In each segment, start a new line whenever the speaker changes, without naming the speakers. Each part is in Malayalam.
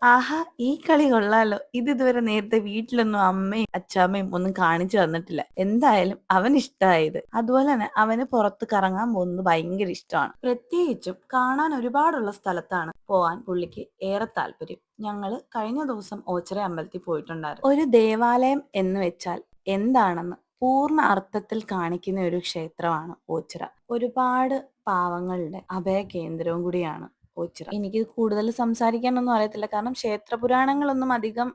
ആഹാ! ഈ കളി കൊള്ളാലോ. ഇതുവരെ നേരത്തെ വീട്ടിലൊന്നും അമ്മയും അച്ചാമ്മയും ഒന്നും കാണിച്ചു തന്നിട്ടില്ല. എന്തായാലും അവനിഷ്ടായി ഇത്. അതുപോലെ തന്നെ അവന് പുറത്ത് കറങ്ങാൻ പോകുന്നത് ഭയങ്കര ഇഷ്ടമാണ്. പ്രത്യേകിച്ചും കാണാൻ ഒരുപാടുള്ള സ്ഥലത്താണ് പോവാൻ പുള്ളിക്ക് ഏറെ താല്പര്യം. ഞങ്ങള് കഴിഞ്ഞ ദിവസം ഓച്ചിറ അമ്പലത്തിൽ പോയിട്ടുണ്ടായിരുന്നു. ഒരു ദേവാലയം എന്ന് വെച്ചാൽ എന്താണെന്ന് പൂർണ്ണ അർത്ഥത്തിൽ കാണിക്കുന്ന ഒരു ക്ഷേത്രമാണ് ഓച്ചിറ. ഒരുപാട് പാവങ്ങളുടെ അഭയ കേന്ദ്രവും കൂടിയാണ് ഓച്ചിറ. എനിക്ക് കൂടുതൽ സംസാരിക്കാനൊന്നും അറിയത്തില്ല. കാരണം ക്ഷേത്ര പുരാണങ്ങളൊന്നും അധികം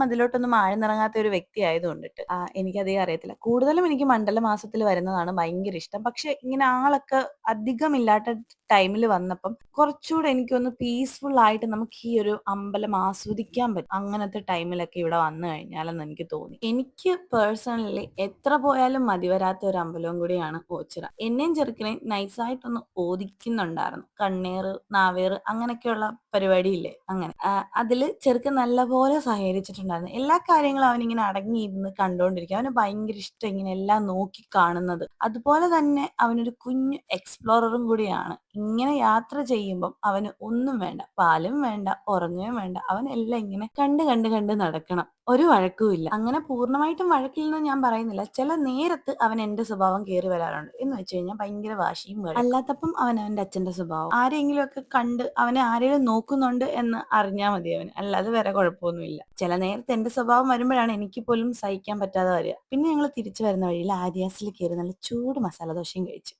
അതിലോട്ടൊന്നും ആഴ്ന്നിറങ്ങാത്ത ഒരു വ്യക്തി ആയതുകൊണ്ടിട്ട് എനിക്കധികം അറിയത്തില്ല. കൂടുതലും എനിക്ക് മണ്ഡലമാസത്തിൽ വരുന്നതാണ് ഭയങ്കര ഇഷ്ടം. പക്ഷെ ഇങ്ങനെ ആളൊക്കെ അധികം ഇല്ലാത്ത ടൈമിൽ വന്നപ്പം കുറച്ചുകൂടെ എനിക്കൊന്ന് പീസ്ഫുൾ ആയിട്ട് നമുക്ക് ഈ ഒരു അമ്പലം ആസ്വദിക്കാൻ പറ്റും അങ്ങനത്തെ ടൈമിലൊക്കെ ഇവിടെ വന്നു കഴിഞ്ഞാലെന്ന് എനിക്ക് തോന്നി. എനിക്ക് പേഴ്സണലി എത്ര പോയാലും മതി വരാത്ത ഒരു അമ്പലവും കൂടിയാണ് ഓച്ചിറ. എന്നെയും ചെറുക്കനെയും നൈസായിട്ടൊന്ന് ഓദിക്കുന്നുണ്ടായിരുന്നു. കണ്ണേറ്, നാവേറ് അങ്ങനെയൊക്കെയുള്ള പരിപാടിയില്ലേ, അങ്ങനെ. അതില് ചെറുക്കൻ നല്ലപോലെ സഹകരിച്ചിട്ടുണ്ടായിരുന്നു. എല്ലാ കാര്യങ്ങളും അവനിങ്ങനെ അടങ്ങിയിരുന്ന് കണ്ടോണ്ടിരിക്കും. അവന് ഭയങ്കര ഇഷ്ടം ഇങ്ങനെ എല്ലാം നോക്കി കാണുന്നത്. അതുപോലെ തന്നെ അവനൊരു കുഞ്ഞു എക്സ്പ്ലോററും കൂടിയാണ്. ഇങ്ങനെ യാത്ര ചെയ്യുമ്പം അവന് ഒന്നും വേണ്ട, പാലും വേണ്ട, ഉറങ്ങുകയും വേണ്ട. അവൻ എല്ലാം ഇങ്ങനെ കണ്ട് കണ്ട് കണ്ട് നടക്കണം. ഒരു വഴക്കുമില്ല. അങ്ങനെ പൂർണ്ണമായിട്ടും വഴക്കില്ലെന്ന് ഞാൻ പറയുന്നില്ല. ചില നേരത്ത് അവൻ എന്റെ സ്വഭാവം കേറി വരാറുണ്ട്. എന്ന് വെച്ച് കഴിഞ്ഞാൽ ഭയങ്കര വാശിയും വഴക്കും. അല്ലാത്തപ്പം അവൻ അവന്റെ അച്ഛന്റെ സ്വഭാവം. ആരെങ്കിലും ഒക്കെ കണ്ട് അവനെ ആരെങ്കിലും നോക്കുന്നുണ്ട് എന്ന് അറിഞ്ഞാൽ മതി അവന്. അല്ലാതെ വേറെ കുഴപ്പമൊന്നുമില്ല. ചില നേരത്ത് എന്റെ സ്വഭാവം വരുമ്പോഴാണ് എനിക്ക് പോലും സഹിക്കാൻ പറ്റാതെ വരിക. പിന്നെ ഞങ്ങൾ തിരിച്ചു വരുന്ന വഴിയിൽ ആര്യാസിൽ കയറി നല്ല ചൂട് മസാല ദോശയും കഴിച്ചു.